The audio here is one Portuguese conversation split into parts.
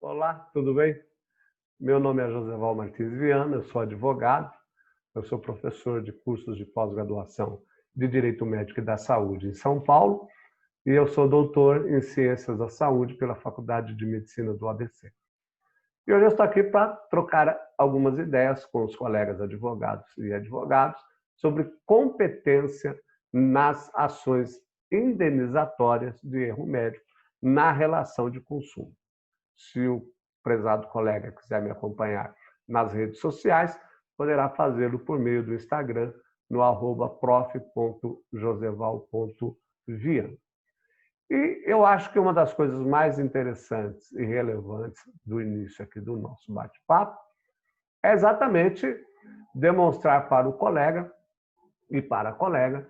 Olá, tudo bem? Meu nome é Joseval Martins Viana, eu sou advogado, eu sou professor de cursos de pós-graduação de Direito Médico e da Saúde em São Paulo e eu sou doutor em Ciências da Saúde pela Faculdade de Medicina do ABC. E hoje eu estou aqui para trocar algumas ideias com os colegas advogados e advogados sobre competência nas ações indenizatórias de erro médico na relação de consumo. Se o prezado colega quiser me acompanhar nas redes sociais, poderá fazê-lo por meio do Instagram, no @prof.joseval.viana. E eu acho que uma das coisas mais interessantes e relevantes do início aqui do nosso bate-papo é exatamente demonstrar para o colega e para a colega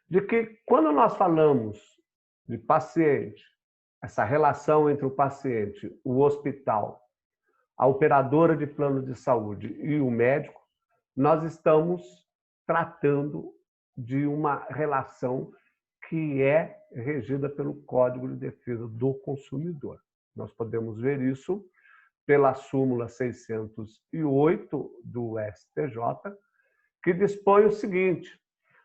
de que quando nós falamos de paciente, essa relação entre o paciente, o hospital, a operadora de plano de saúde e o médico, nós estamos tratando de uma relação que é regida pelo Código de Defesa do Consumidor. Nós podemos ver isso pela súmula 608 do STJ, que dispõe o seguinte: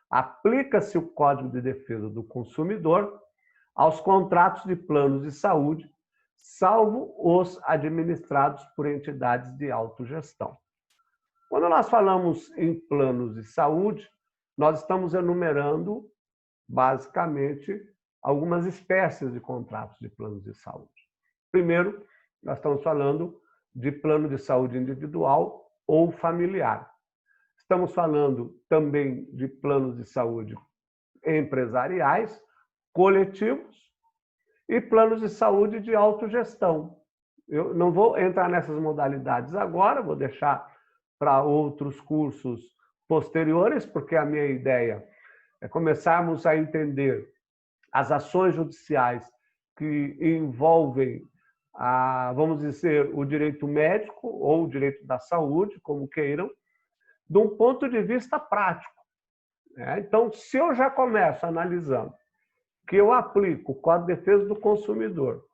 aplica-se o Código de Defesa do Consumidor aos contratos de planos de saúde, salvo os administrados por entidades de autogestão. Quando nós falamos em planos de saúde, nós estamos enumerando, basicamente, algumas espécies de contratos de planos de saúde. Primeiro, nós estamos falando de plano de saúde individual ou familiar. Estamos falando também de planos de saúde empresariais, coletivos e planos de saúde de autogestão. Eu não vou entrar nessas modalidades agora, vou deixar para outros cursos posteriores, porque a minha ideia é começarmos a entender as ações judiciais que envolvem, vamos dizer, o direito médico ou o direito da saúde, como queiram, de um ponto de vista prático. Então, se eu já começo analisando que eu aplico o Código de Defesa do Consumidor,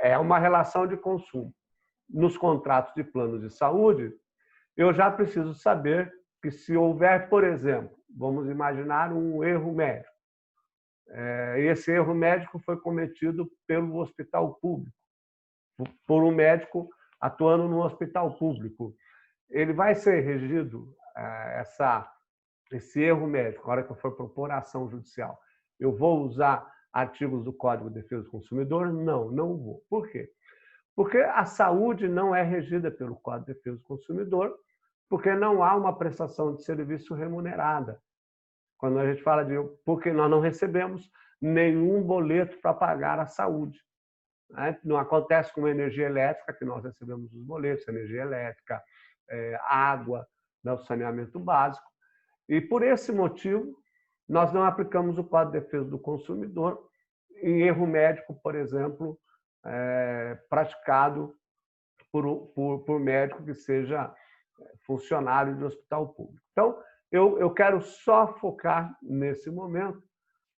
é uma relação de consumo, nos contratos de planos de saúde, eu já preciso saber que se houver, por exemplo, vamos imaginar um erro médico, esse erro médico foi cometido pelo hospital público, por um médico atuando no hospital público, ele vai ser regido, esse erro médico, na hora que eu for propor a ação judicial, eu vou usar artigos do Código de Defesa do Consumidor? Não, não vou. Por quê? Porque a saúde não é regida pelo Código de Defesa do Consumidor, porque não há uma prestação de serviço remunerada. Quando a gente fala de... porque nós não recebemos nenhum boleto para pagar a saúde. Não acontece com a energia elétrica, que nós recebemos os boletos, energia elétrica, água, o saneamento básico. E por esse motivo, nós não aplicamos o Código de Defesa do Consumidor em erro médico, por exemplo, praticado por médico que seja funcionário de hospital público. Então, eu quero só focar, nesse momento,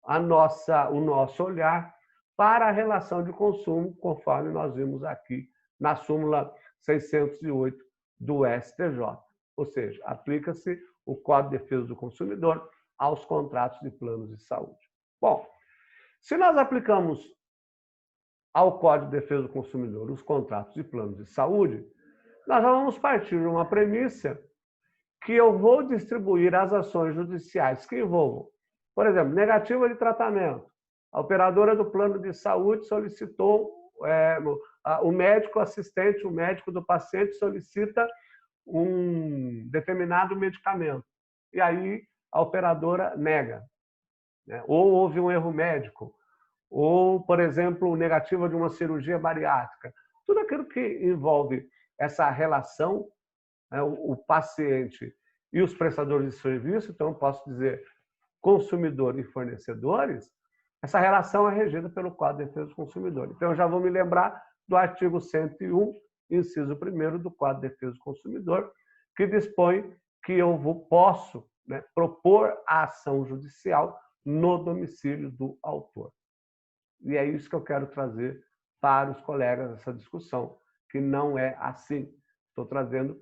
o nosso olhar para a relação de consumo, conforme nós vimos aqui na súmula 608 do STJ. Ou seja, aplica-se o Código de Defesa do Consumidor aos contratos de planos de saúde. Bom, se nós aplicamos ao Código de Defesa do Consumidor os contratos de planos de saúde, nós vamos partir de uma premissa que eu vou distribuir as ações judiciais que envolvam, por exemplo, negativa de tratamento. A operadora do plano de saúde solicitou, o médico assistente, o médico do paciente solicita um determinado medicamento. E aí a operadora nega. Ou houve um erro médico, ou, por exemplo, negativa de uma cirurgia bariátrica. Tudo aquilo que envolve essa relação, o paciente e os prestadores de serviço, então eu posso dizer consumidor e fornecedores, essa relação é regida pelo Código de Defesa do Consumidor. Então eu já vou me lembrar do artigo 101, inciso 1º do Código de Defesa do Consumidor, que dispõe que eu posso propor a ação judicial no domicílio do autor. E é isso que eu quero trazer para os colegas essa discussão, que não é assim. Estou trazendo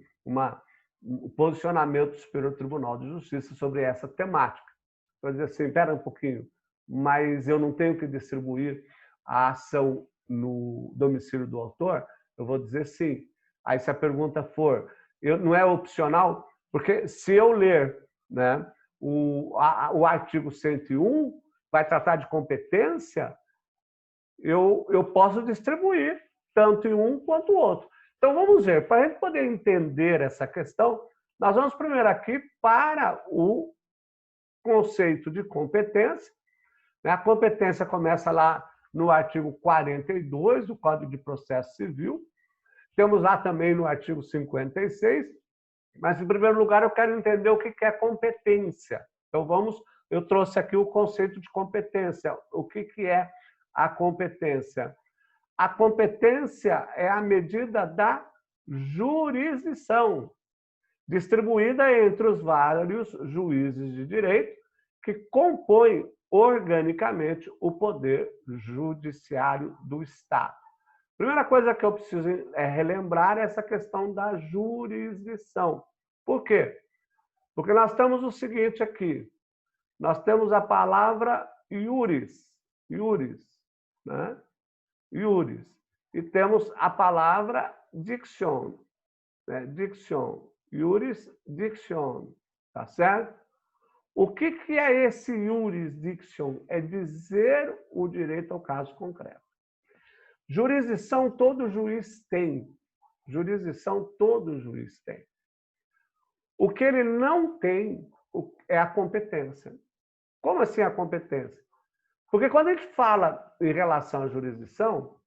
um posicionamento do Superior Tribunal de Justiça sobre essa temática. Para dizer assim, espera um pouquinho, mas eu não tenho que distribuir a ação no domicílio do autor? Eu vou dizer sim. Aí, se a pergunta for, não é opcional? Porque se eu ler, né, o artigo 101, vai tratar de competência, eu posso distribuir tanto em um quanto o outro. Então, vamos ver, para a gente poder entender essa questão, nós vamos primeiro aqui para o conceito de competência. A competência começa lá no artigo 42 do Código de Processo Civil. Temos lá também no artigo 56, mas, em primeiro lugar, eu quero entender o que é competência. Então, eu trouxe aqui o conceito de competência. O que é a competência? A competência é a medida da jurisdição, distribuída entre os vários juízes de direito que compõem organicamente o poder judiciário do Estado. Primeira coisa que eu preciso relembrar é essa questão da jurisdição. Por quê? Porque nós temos o seguinte aqui. Nós temos a palavra iuris, né? Iuris. E temos a palavra diction, né? Diction, iuris, diction, tá certo? O que é esse iuris diction? É dizer o direito ao caso concreto. Jurisdição todo juiz tem. Jurisdição todo juiz tem. O que ele não tem é a competência. Como assim a competência? Porque quando a gente fala em relação à jurisdição,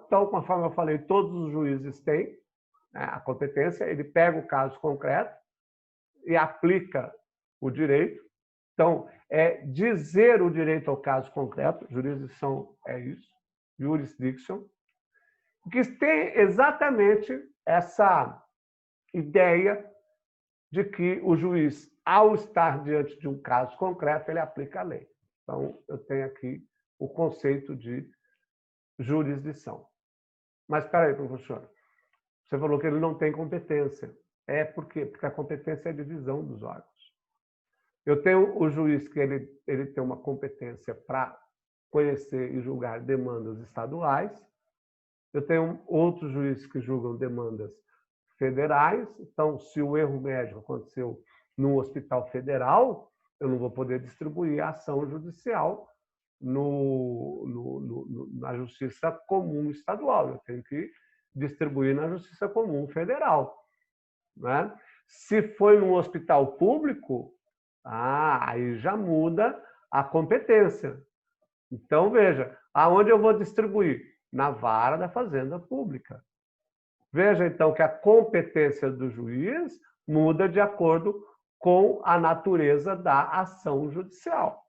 então, conforme eu falei, todos os juízes têm, né, a competência, ele pega o caso concreto e aplica o direito. Então, é dizer o direito ao caso concreto, jurisdição é isso, jurisdiction, que tem exatamente essa ideia de que o juiz, ao estar diante de um caso concreto, ele aplica a lei. Então, eu tenho aqui o conceito de jurisdição. Mas, espera aí, professor. Você falou que ele não tem competência. Por quê? Porque a competência é a divisão dos órgãos. Eu tenho o juiz que ele tem uma competência para conhecer e julgar demandas estaduais. Eu tenho outros juízes que julgam demandas federais. Então, se o erro médico aconteceu num hospital federal, eu não vou poder distribuir a ação judicial na Justiça Comum Estadual. Eu tenho que distribuir na Justiça Comum Federal, né? Se foi num hospital público, aí já muda a competência. Então, veja, aonde eu vou distribuir? Na vara da Fazenda Pública. Veja, então, que a competência do juiz muda de acordo com a natureza da ação judicial.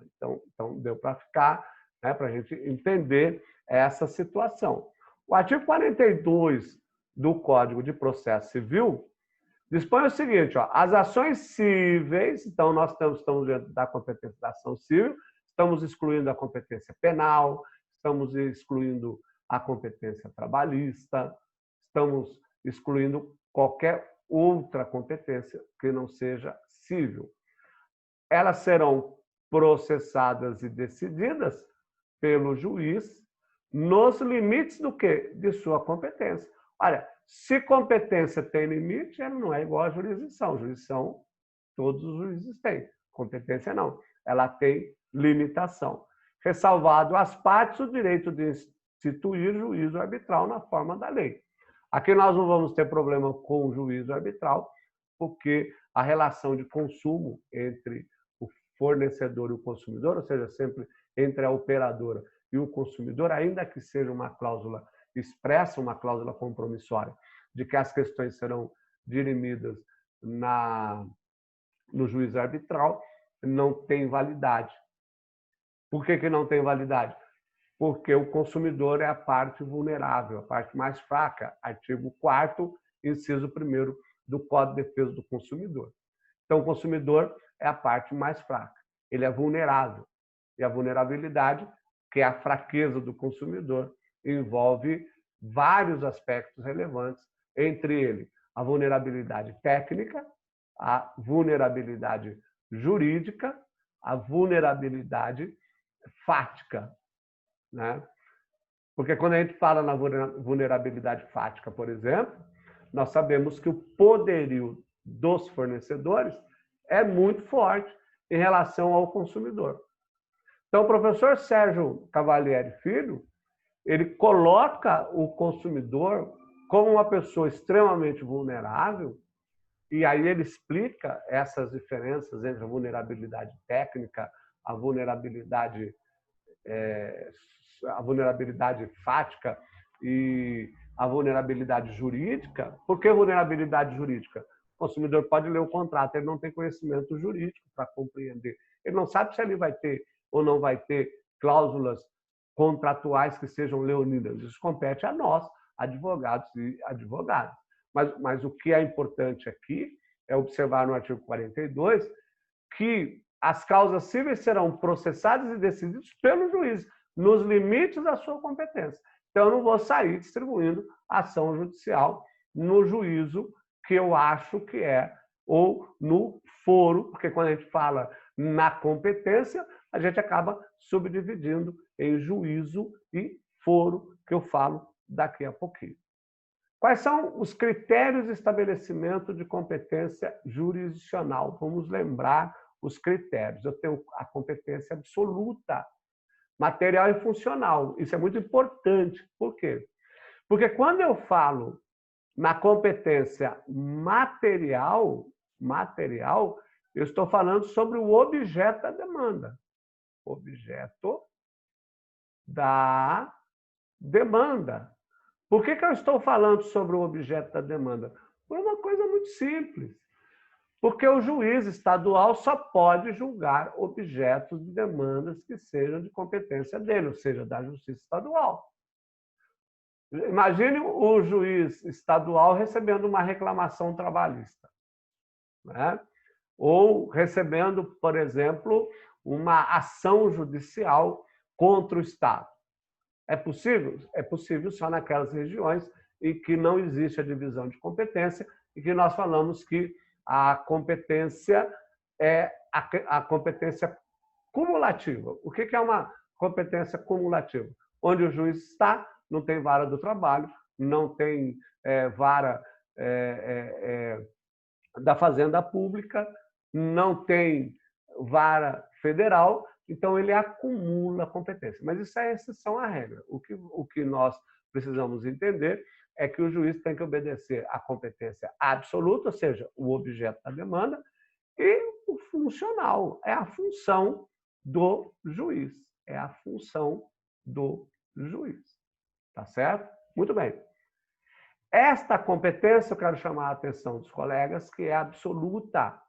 Então deu para ficar, né, para a gente entender essa situação. O artigo 42 do Código de Processo Civil dispõe o seguinte, as ações cíveis, então nós estamos dentro da competência da ação civil, estamos excluindo a competência penal, estamos excluindo a competência trabalhista, estamos excluindo qualquer outra competência que não seja civil. Elas serão processadas e decididas pelo juiz nos limites do quê? De sua competência. Olha, se competência tem limite, ela não é igual à jurisdição. Jurisdição, todos os juízes têm. Competência não. Ela tem limitação. Ressalvado às partes o direito de instituir juízo arbitral na forma da lei. Aqui nós não vamos ter problema com o juízo arbitral, porque a relação de consumo entre o fornecedor e o consumidor, ou seja, sempre entre a operadora e o consumidor, ainda que seja uma cláusula expressa, uma cláusula compromissória, de que as questões serão dirimidas no juízo arbitral, não tem validade. Por que não tem validade? Porque o consumidor é a parte vulnerável, a parte mais fraca. Artigo 4º, inciso 1º do Código de Defesa do Consumidor. Então, o consumidor é a parte mais fraca. Ele é vulnerável. E a vulnerabilidade, que é a fraqueza do consumidor, envolve vários aspectos relevantes, entre eles a vulnerabilidade técnica, a vulnerabilidade jurídica, a vulnerabilidade fática, né? Porque quando a gente fala na vulnerabilidade fática, por exemplo, nós sabemos que o poderio dos fornecedores é muito forte em relação ao consumidor. Então, o professor Sérgio Cavalieri Filho, ele coloca o consumidor como uma pessoa extremamente vulnerável, e aí ele explica essas diferenças entre a vulnerabilidade técnica, a vulnerabilidade fática e a vulnerabilidade jurídica. Por que vulnerabilidade jurídica? O consumidor pode ler o contrato, ele não tem conhecimento jurídico para compreender. Ele não sabe se ele vai ter ou não vai ter cláusulas contratuais que sejam leoninas. Isso compete a nós, advogados e advogadas. Mas o que é importante aqui é observar no artigo 42 que as causas cíveis serão processadas e decididas pelo juiz, nos limites da sua competência. Então, eu não vou sair distribuindo ação judicial no juízo que eu acho que é, ou no foro, porque quando a gente fala na competência, a gente acaba subdividindo em juízo e foro, que eu falo daqui a pouquinho. Quais são os critérios de estabelecimento de competência jurisdicional? Vamos lembrar os critérios. Eu tenho a competência absoluta, material e funcional. Isso é muito importante. Por quê? Porque quando eu falo na competência material, eu estou falando sobre o objeto da demanda. Objeto da demanda. Por que eu estou falando sobre o objeto da demanda? Por uma coisa muito simples. Porque o juiz estadual só pode julgar objetos de demandas que sejam de competência dele, ou seja, da Justiça Estadual. Imagine o juiz estadual recebendo uma reclamação trabalhista, né? Ou recebendo, por exemplo, uma ação judicial contra o Estado. É possível? É possível só naquelas regiões em que não existe a divisão de competência e que nós falamos que a competência é a competência cumulativa. O que é uma competência cumulativa? Onde o juiz está, não tem vara do trabalho, não tem vara da Fazenda Pública, não tem vara federal, então ele acumula competência. Mas isso é exceção à regra. O que nós precisamos entender é que o juiz tem que obedecer à competência absoluta, ou seja, o objeto da demanda, e o funcional, é a função do juiz. É a função do juiz. Tá certo? Muito bem. Esta competência, eu quero chamar a atenção dos colegas, que é absoluta.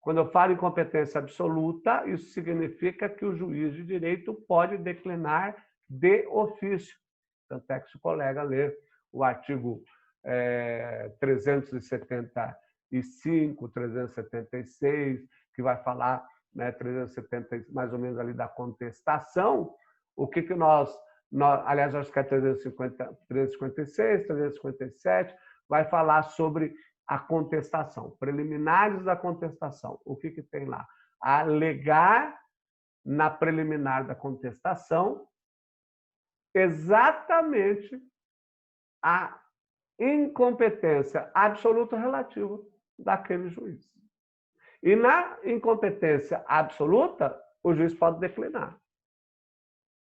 Quando eu falo em competência absoluta, isso significa que o juiz de direito pode declinar de ofício. Tanto é que se o colega ler o artigo 375, 376, que vai falar, né, 370, mais ou menos ali da contestação, o que nós aliás, acho que é 356, 357, vai falar sobre a contestação, preliminares da contestação. O que tem lá? Alegar na preliminar da contestação exatamente a incompetência absoluta relativa daquele juiz. E na incompetência absoluta, o juiz pode declinar.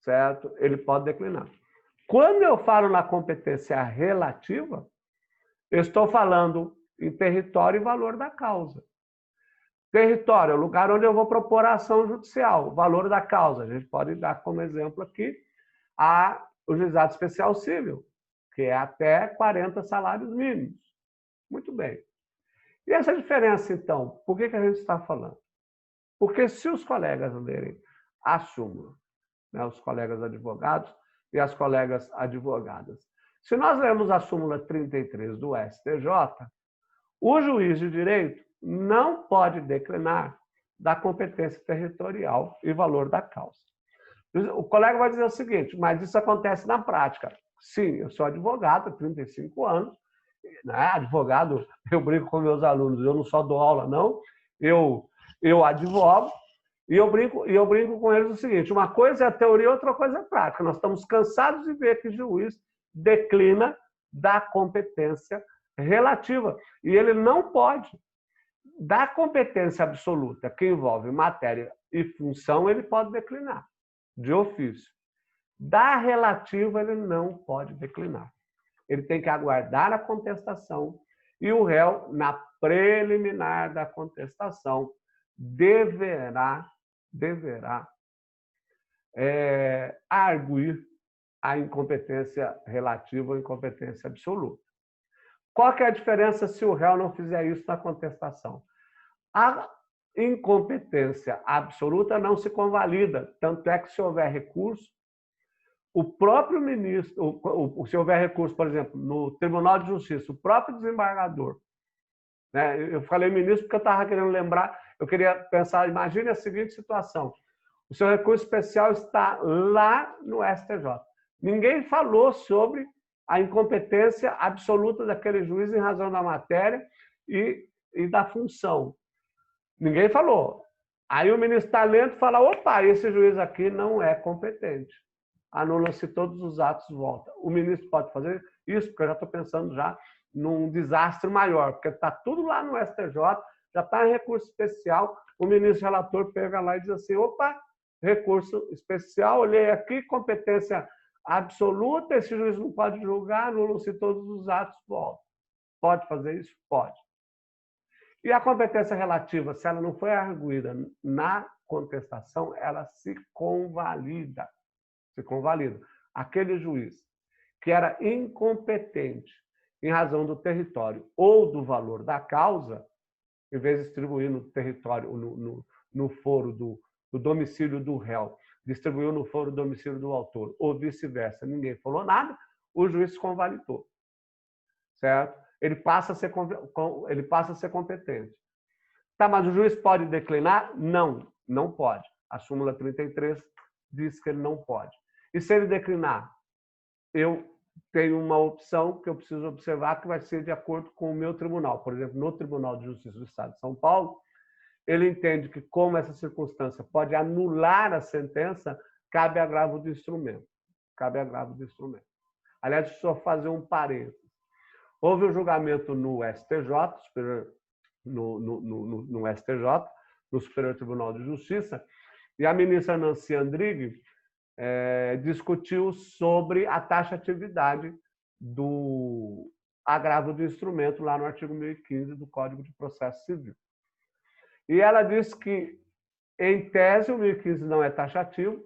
Certo? Ele pode declinar. Quando eu falo na competência relativa, eu estou falando em território e valor da causa. Território é o lugar onde eu vou propor a ação judicial. O valor da causa, a gente pode dar como exemplo aqui o juizado especial civil, que é até 40 salários mínimos. Muito bem. E essa diferença, então, por que a gente está falando? Porque se os colegas lerem a súmula, né, os colegas advogados e as colegas advogadas, se nós lermos a súmula 33 do STJ, o juiz de direito não pode declinar da competência territorial e valor da causa. O colega vai dizer o seguinte, mas isso acontece na prática. Sim, eu sou advogado há 35 anos. Né? Advogado, eu brinco com meus alunos, eu não só dou aula, não. Eu advogo e eu brinco com eles o seguinte: uma coisa é a teoria, outra coisa é a prática. Nós estamos cansados de ver que juiz declina da competência relativa. E ele não pode. Da competência absoluta, que envolve matéria e função, ele pode declinar, de ofício. Da relativa, ele não pode declinar. Ele tem que aguardar a contestação e o réu, na preliminar da contestação, deverá arguir a incompetência relativa ou incompetência absoluta. Qual que é a diferença se o réu não fizer isso na contestação? A incompetência absoluta não se convalida, tanto é que se houver recurso, o próprio ministro, se houver recurso, por exemplo, no Tribunal de Justiça, o próprio desembargador, né? Eu falei ministro porque eu estava querendo lembrar, eu queria pensar, imagine a seguinte situação: o seu recurso especial está lá no STJ. Ninguém falou sobre a incompetência absoluta daquele juiz em razão da matéria e da função. Ninguém falou. Aí o ministro está lendo e fala: opa, esse juiz aqui não é competente. Anula-se todos os atos, volta. O ministro pode fazer isso, porque eu já estou pensando já num desastre maior, porque está tudo lá no STJ, já está em recurso especial, o ministro relator pega lá e diz assim: opa, recurso especial, olhei aqui, competência absoluta, esse juiz não pode julgar, anula-se todos os atos, volta. Pode fazer isso? Pode. E a competência relativa, se ela não foi arguída na contestação, ela se convalida. Aquele juiz que era incompetente em razão do território ou do valor da causa, em vez de distribuir no território, no foro do domicílio do réu, distribuiu no foro do domicílio do autor, ou vice-versa, ninguém falou nada, o juiz convalidou. Certo? Ele passa a ser competente. Tá, mas o juiz pode declinar? Não, não pode. A súmula 33 diz que ele não pode. E se ele declinar, eu tenho uma opção que eu preciso observar, que vai ser de acordo com o meu tribunal. Por exemplo, no Tribunal de Justiça do Estado de São Paulo, ele entende que, como essa circunstância pode anular a sentença, cabe agravo do instrumento. Cabe agravo do instrumento. Aliás, deixa eu só fazer um parênteses. Houve um julgamento no STJ, no STJ, no Superior Tribunal de Justiça, e a ministra Nancy Andrighi discutiu sobre a taxatividade do agravo do instrumento lá no artigo 1015 do Código de Processo Civil. E ela disse que, em tese, o 1015 não é taxativo,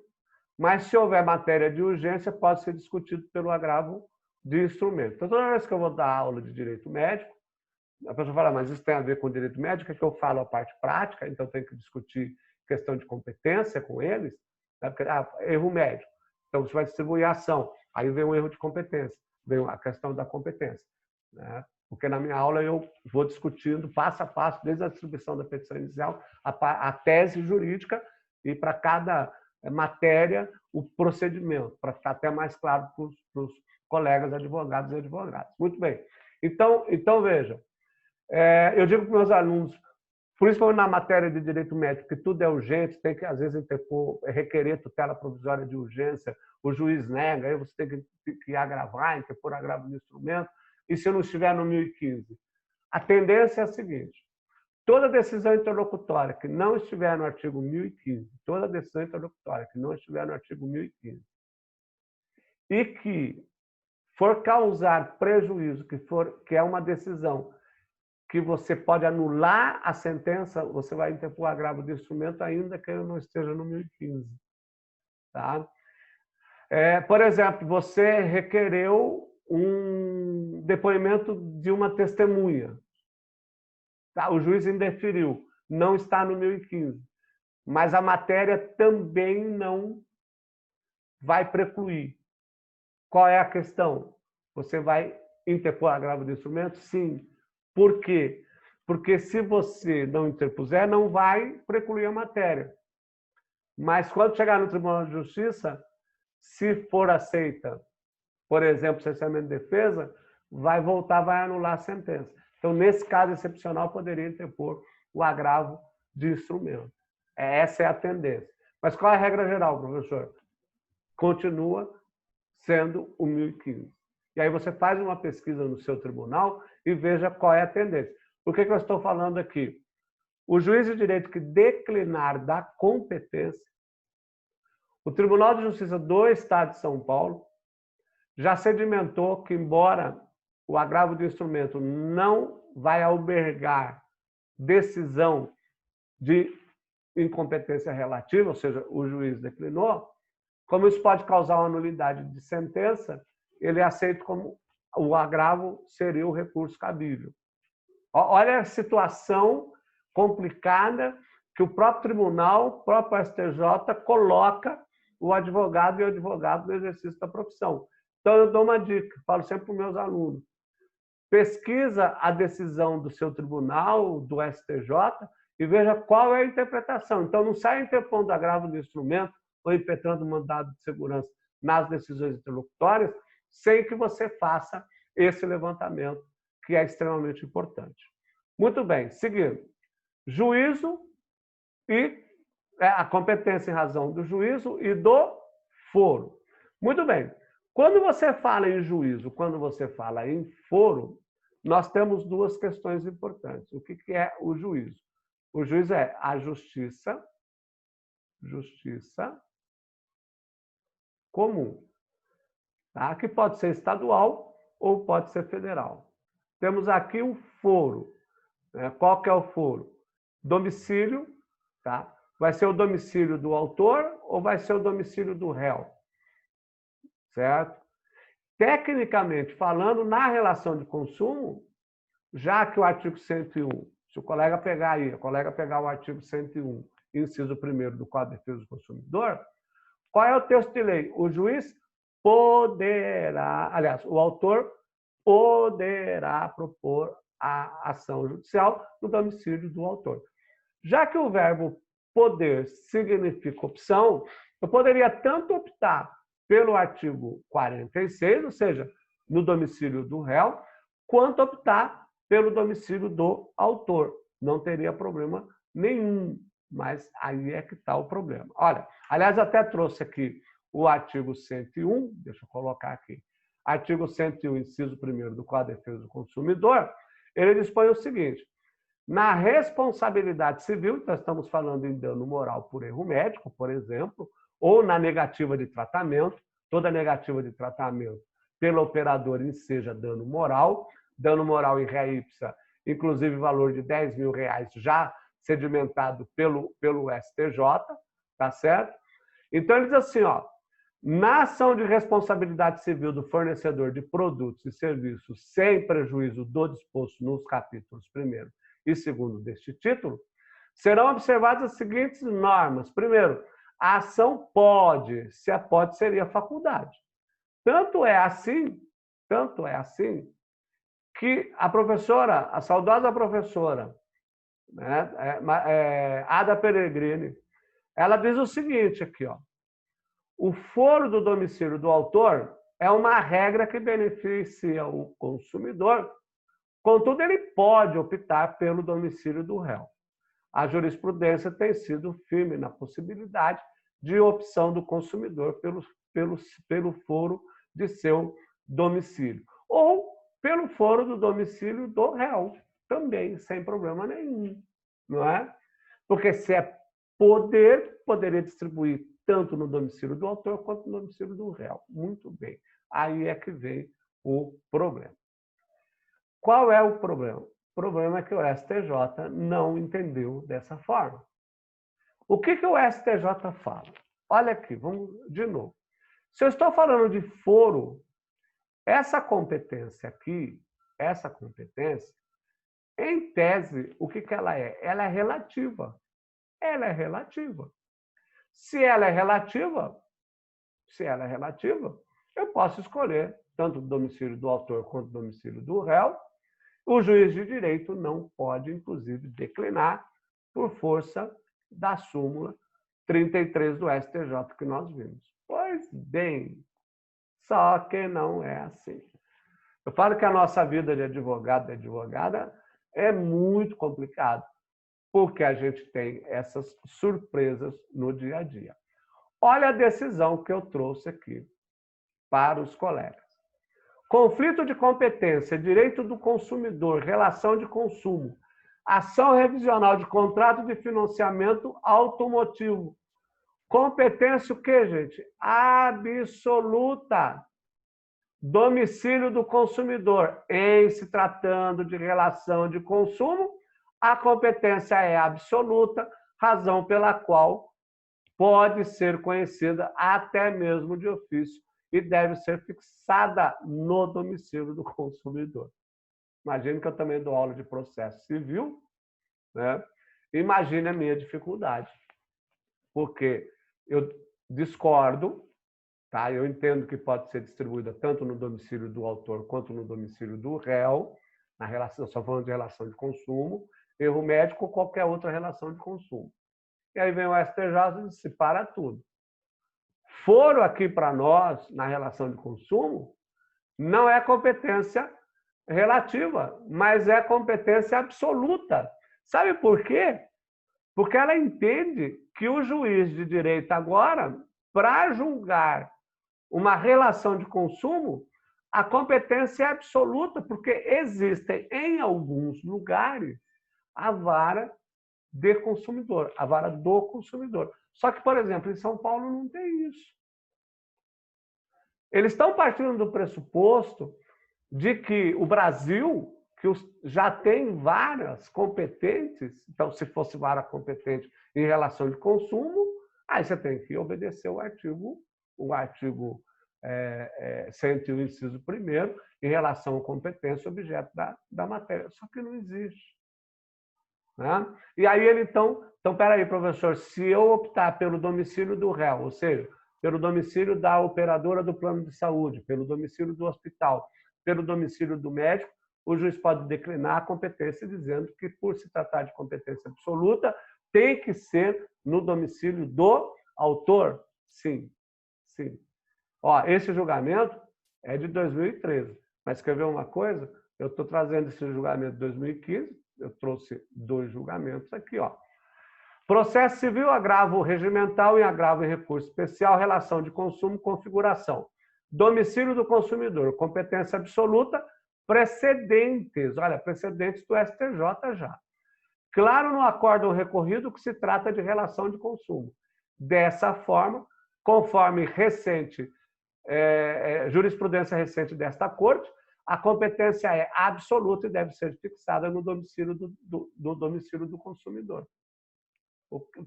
mas se houver matéria de urgência, pode ser discutido pelo agravo de instrumento. Então, toda vez que eu vou dar aula de direito médico, a pessoa fala: mas isso tem a ver com direito médico? É que eu falo a parte prática, então tem que discutir questão de competência com eles. Porque, erro médico. Então, você vai distribuir a ação. Aí vem um erro de competência, vem a questão da competência. Né? Porque na minha aula eu vou discutindo passo a passo, desde a distribuição da petição inicial, a tese jurídica, e para cada matéria o procedimento, para ficar até mais claro para os colegas advogados e advogadas. Muito bem. Então veja, eu digo para os meus alunos, principalmente na matéria de direito médico, que tudo é urgente, tem que, às vezes, requerer tutela provisória de urgência, o juiz nega, aí você tem que agravar, interpor agravo no instrumento, e se não estiver no 1015? A tendência é a seguinte: toda decisão interlocutória que não estiver no artigo 1015, toda decisão interlocutória que não estiver no artigo 1015, e que for causar prejuízo, que é uma decisão que você pode anular a sentença, você vai interpor agravo de instrumento, ainda que ele não esteja no 1015. Tá? Por exemplo, você requereu um depoimento de uma testemunha. Tá? O juiz indeferiu, não está no 1015. Mas a matéria também não vai precluir. Qual é a questão? Você vai interpor agravo de instrumento? Sim. Por quê? Porque se você não interpuser, não vai precluir a matéria. Mas quando chegar no Tribunal de Justiça, se for aceita por exemplo, cerceamento de defesa, vai voltar, vai anular a sentença. Então, nesse caso excepcional, poderia interpor o agravo de instrumento. Essa é a tendência. Mas qual é a regra geral, professor? Continua sendo o 1015. E aí você faz uma pesquisa no seu tribunal e veja qual é a tendência. Por que eu estou falando aqui? O juiz de direito que declinar da competência, o Tribunal de Justiça do Estado de São Paulo já sedimentou que, embora o agravo do instrumento não vai albergar decisão de incompetência relativa, ou seja, o juiz declinou, como isso pode causar uma nulidade de sentença, ele aceita como o agravo seria o recurso cabível. Olha a situação complicada que o próprio tribunal, o próprio STJ, coloca o advogado e o advogado no exercício da profissão. Então, eu dou uma dica, falo sempre para os meus alunos. Pesquisa a decisão do seu tribunal, do STJ, e veja qual é a interpretação. Então, não saia interpondo agravo do instrumento ou impetrando mandado de segurança nas decisões interlocutórias sem que você faça esse levantamento, que é extremamente importante. Muito bem, seguindo. Juízo e a competência em razão do juízo e do foro. Muito bem. Quando você fala em juízo, quando você fala em foro, nós temos duas questões importantes. O que é o juízo? O juízo é a justiça comum, tá? Que pode ser estadual ou pode ser federal. Temos aqui um foro. Qual que é o foro? Domicílio, tá? Vai ser o domicílio do autor ou vai ser o domicílio do réu? Certo? Tecnicamente falando, na relação de consumo, já que o artigo 101, se o colega pegar aí, o artigo 101, inciso 1º do Código de Defesa do Consumidor, qual é o texto de lei? O juiz poderá, aliás, o autor poderá propor a ação judicial no domicílio do autor. Já que o verbo poder significa opção, eu poderia tanto optar pelo artigo 46, ou seja, no domicílio do réu, quanto optar pelo domicílio do autor. Não teria problema nenhum, mas aí é que está o problema. Olha, aliás, até trouxe aqui o artigo 101, deixa eu colocar aqui, artigo 101, inciso 1º do Código de Defesa do Consumidor, ele dispõe o seguinte: na responsabilidade civil, então estamos falando em dano moral por erro médico, por exemplo, ou na negativa de tratamento, toda negativa de tratamento pelo operador enseja dano moral em ré ipsa, inclusive valor de R$10.000 já sedimentado pelo STJ, tá certo? Então ele diz assim, ó, na ação de responsabilidade civil do fornecedor de produtos e serviços sem prejuízo do disposto nos capítulos 1º e 2º deste título, serão observadas as seguintes normas. Primeiro, a ação pode, se a pode seria faculdade. Tanto é assim, que a professora, a saudosa professora, Ada Peregrini, ela diz o seguinte aqui, ó, o foro do domicílio do autor é uma regra que beneficia o consumidor, contudo, ele pode optar pelo domicílio do réu. A jurisprudência tem sido firme na possibilidade de opção do consumidor pelo foro de seu domicílio. Ou pelo foro do domicílio do réu, também, sem problema nenhum. Não é? Porque se é poder, poderia distribuir tanto no domicílio do autor quanto no domicílio do réu. Muito bem. Aí é que vem o problema. Qual é o problema? O problema é que o STJ não entendeu dessa forma. O que o STJ fala? Olha aqui, vamos de novo. Se eu estou falando de foro, essa competência aqui, em tese, o que ela é? Ela é relativa. Ela é relativa. Se ela é relativa, eu posso escolher tanto o domicílio do autor quanto o domicílio do réu. O juiz de direito não pode, inclusive, declinar por força da súmula 33 do STJ que nós vimos. Pois bem, Só que não é assim. Eu falo que a nossa vida de advogado e advogada é muito complicado, porque a gente tem essas surpresas no dia a dia. Olha a decisão que eu trouxe aqui para os colegas. Conflito de competência, direito do consumidor, relação de consumo, ação revisional de contrato de financiamento automotivo. Competência o quê, gente? Absoluta. Domicílio do consumidor. Em se tratando de relação de consumo, a competência é absoluta, razão pela qual pode ser conhecida até mesmo de ofício e deve ser fixada no domicílio do consumidor. Imagine que eu também dou aula de processo civil, né? Imagine a minha dificuldade, porque eu discordo, tá? Eu entendo que pode ser distribuída tanto no domicílio do autor quanto no domicílio do réu, na relação, só falando de relação de consumo, erro médico ou qualquer outra relação de consumo. E aí vem o STJ e separa tudo. Foro aqui para nós, na relação de consumo, não é competência relativa, mas é competência absoluta. Sabe por quê? Porque ela entende que o juiz de direito agora, para julgar uma relação de consumo, a competência é absoluta, porque existem em alguns lugares a vara de consumidor, a vara do consumidor. Só que, por exemplo, em São Paulo não tem isso. Eles estão partindo do pressuposto de que o Brasil, que já tem varas competentes, então, se fosse vara competente em relação de consumo, aí você tem que obedecer o artigo 101, inciso 1º, em relação à competência objeto da matéria. Só que não existe. Né? E aí ele, então, peraí, professor, se eu optar pelo domicílio do réu, ou seja, pelo domicílio da operadora do plano de saúde, pelo domicílio do hospital, pelo domicílio do médico, o juiz pode declinar a competência, dizendo que, por se tratar de competência absoluta, tem que ser no domicílio do autor? Sim, sim. Ó, esse julgamento é de 2013, mas quer ver uma coisa? Eu estou trazendo esse julgamento de 2015, eu trouxe 2 julgamentos aqui, ó. Processo civil, agravo regimental e agravo em recurso especial, relação de consumo, configuração. Domicílio do consumidor, competência absoluta, precedentes. Olha, precedentes do STJ já. Claro no acórdão recorrido que se trata de relação de consumo. Dessa forma, conforme jurisprudência recente desta Corte, a competência é absoluta e deve ser fixada no domicílio do domicílio do consumidor.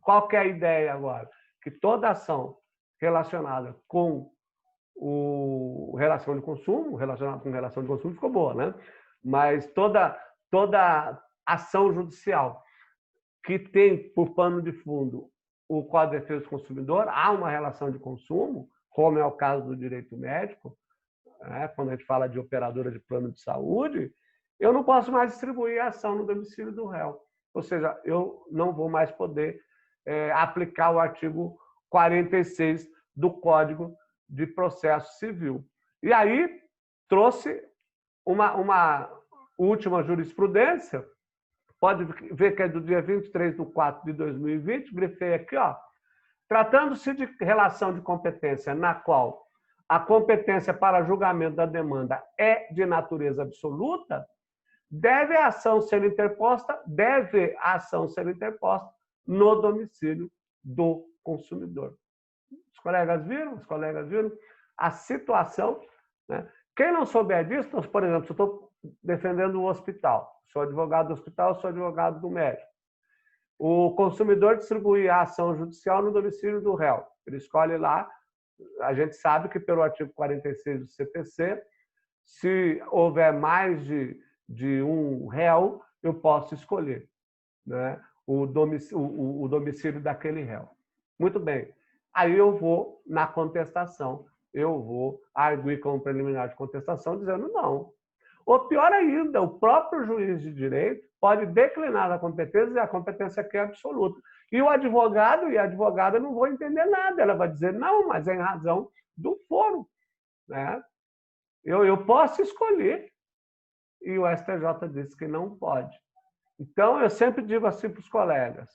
Qual que é a ideia agora? Que toda ação relacionada com relação de consumo, relacionada com relação de consumo ficou boa, né? Mas toda ação judicial que tem por pano de fundo o Código de Defesa do Consumidor, há uma relação de consumo, como é o caso do direito médico, né? Quando a gente fala de operadora de plano de saúde, eu não posso mais distribuir a ação no domicílio do réu. Ou seja, eu não vou mais poder aplicar o artigo 46 do Código de Processo Civil. E aí trouxe uma última jurisprudência, pode ver que é do dia 23/4/2020, grifei aqui, ó. Tratando-se de relação de competência na qual a competência para julgamento da demanda é de natureza absoluta, deve a ação ser interposta no domicílio do consumidor. Os colegas viram? A situação, né? Quem não souber disso, então, por exemplo, se eu estou defendendo o hospital, sou advogado do hospital, sou advogado do médico. O consumidor distribui a ação judicial no domicílio do réu. Ele escolhe lá, a gente sabe que pelo artigo 46 do CPC, se houver mais de um réu, eu posso escolher, né, o domicílio daquele réu. Muito bem. Aí eu vou na contestação, eu vou arguir como preliminar de contestação, dizendo não. Ou pior ainda, o próprio juiz de direito pode declinar a competência e a competência aqui é absoluta. E o advogado e a advogada não vão entender nada. Ela vai dizer, não, mas é em razão do foro. né? Eu posso escolher, e o STJ disse que não pode. Então, eu sempre digo assim para os colegas,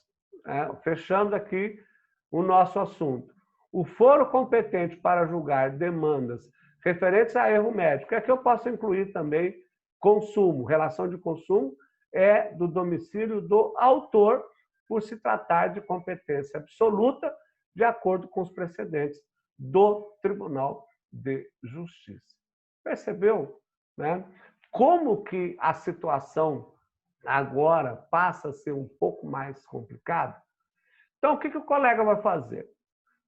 né, fechando aqui o nosso assunto. O foro competente para julgar demandas referentes a erro médico é que eu posso incluir também consumo. Relação de consumo é do domicílio do autor, por se tratar de competência absoluta, de acordo com os precedentes do Tribunal de Justiça. Percebeu, né? Como que a situação agora passa a ser um pouco mais complicada? Então, o que o colega vai fazer?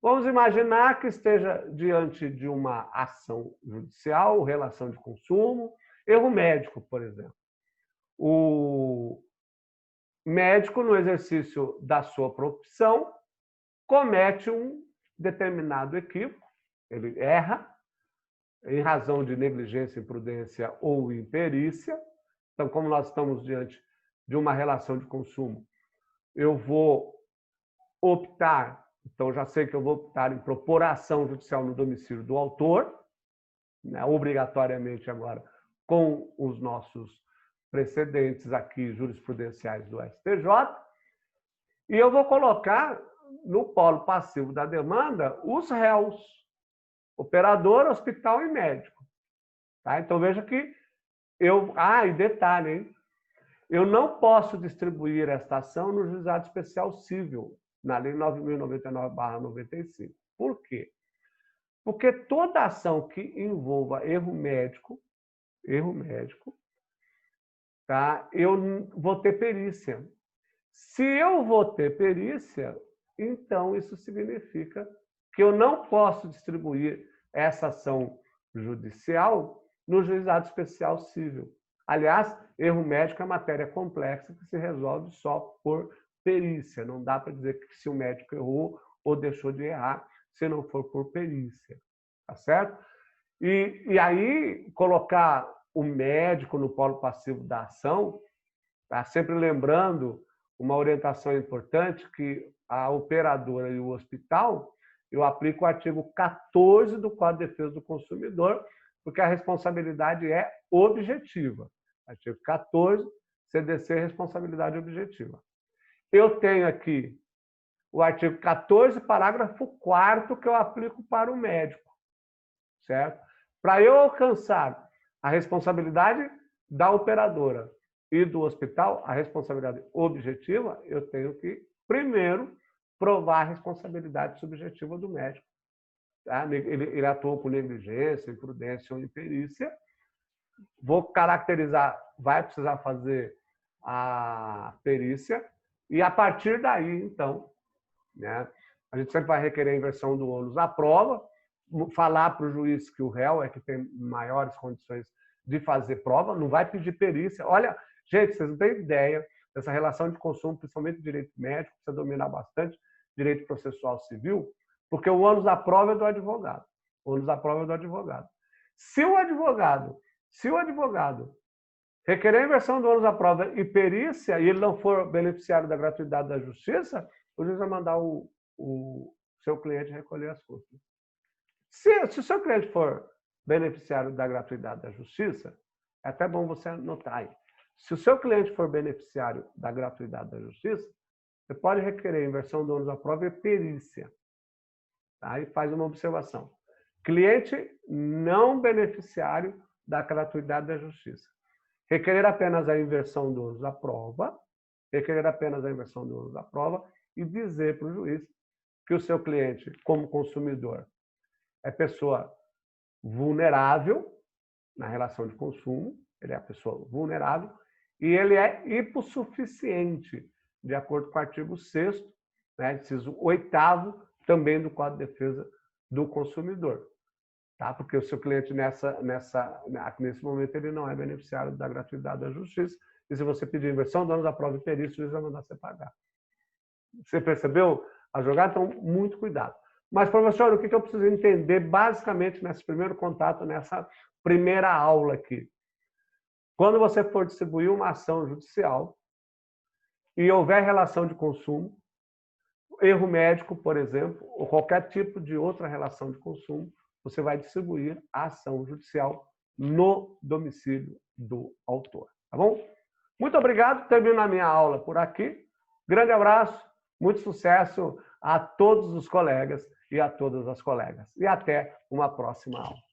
Vamos imaginar que esteja diante de uma ação judicial, relação de consumo, erro médico, por exemplo. O médico, no exercício da sua profissão, comete um determinado equívoco, ele erra, em razão de negligência, imprudência ou imperícia. Então, como nós estamos diante de uma relação de consumo, eu vou optar, então já sei que eu vou optar em propor a ação judicial no domicílio do autor, né, obrigatoriamente agora com os nossos precedentes aqui jurisprudenciais do STJ, e eu vou colocar no polo passivo da demanda os réus, operador, hospital e médico. Tá? Então veja que e detalhe, hein? Eu não posso distribuir esta ação no juizado especial civil, na Lei 9.099/95. Por quê? Porque toda ação que envolva erro médico, tá? Eu vou ter perícia. Se eu vou ter perícia, então isso significa que eu não posso distribuir essa ação judicial no juizado especial civil. Aliás, erro médico é matéria complexa que se resolve só por perícia. Não dá para dizer que se o médico errou ou deixou de errar, se não for por perícia. Tá certo? E aí, colocar o médico no polo passivo da ação, tá? Sempre lembrando uma orientação importante, que a operadora e o hospital, eu aplico o artigo 14 do Código de Defesa do Consumidor, porque a responsabilidade é objetiva. Artigo 14, CDC, responsabilidade objetiva. Eu tenho aqui o artigo 14, parágrafo 4º, que eu aplico para o médico, certo? Para eu alcançar a responsabilidade da operadora e do hospital, a responsabilidade objetiva, eu tenho que, primeiro, provar a responsabilidade subjetiva do médico. Tá? Ele atuou com negligência, imprudência ou imperícia. Vou caracterizar, vai precisar fazer a perícia, e a partir daí, então, né, a gente sempre vai requerer a inversão do ônus à prova, falar para o juiz que o réu é que tem maiores condições de fazer prova, não vai pedir perícia. Olha, gente, vocês não têm ideia dessa relação de consumo, principalmente direito médico, precisa dominar bastante direito processual civil, porque o ônus da prova é do advogado. O ônus da prova é do advogado. Se o advogado requerer a inversão do ônus da prova e perícia, e ele não for beneficiário da gratuidade da justiça, o juiz vai mandar o seu cliente recolher as custas. Se o seu cliente for beneficiário da gratuidade da justiça, é até bom você anotar aí. Se o seu cliente for beneficiário da gratuidade da justiça, você pode requerer a inversão do ônus da prova e perícia. Tá? E faz uma observação. Cliente não beneficiário da gratuidade da justiça. Requerer apenas a inversão do ônus da prova, e dizer para o juiz que o seu cliente, como consumidor, é pessoa vulnerável na relação de consumo, ele é a pessoa vulnerável, e ele é hipossuficiente, de acordo com o artigo 6º, né, inciso 8º, também do Código de Defesa do Consumidor. Tá? Porque o seu cliente, nesse momento, ele não é beneficiário da gratuidade da justiça, e se você pedir inversão do ônus da prova e perícia, o juiz vai mandar você pagar. Você percebeu a jogada? Então, muito cuidado. Mas, professor, o que eu preciso entender basicamente nesse primeiro contato, nessa primeira aula aqui? Quando você for distribuir uma ação judicial e houver relação de consumo, erro médico, por exemplo, ou qualquer tipo de outra relação de consumo, você vai distribuir a ação judicial no domicílio do autor. Tá bom? Muito obrigado. Termino a minha aula por aqui. Grande abraço, muito sucesso a todos os colegas e a todas as colegas. E até uma próxima aula.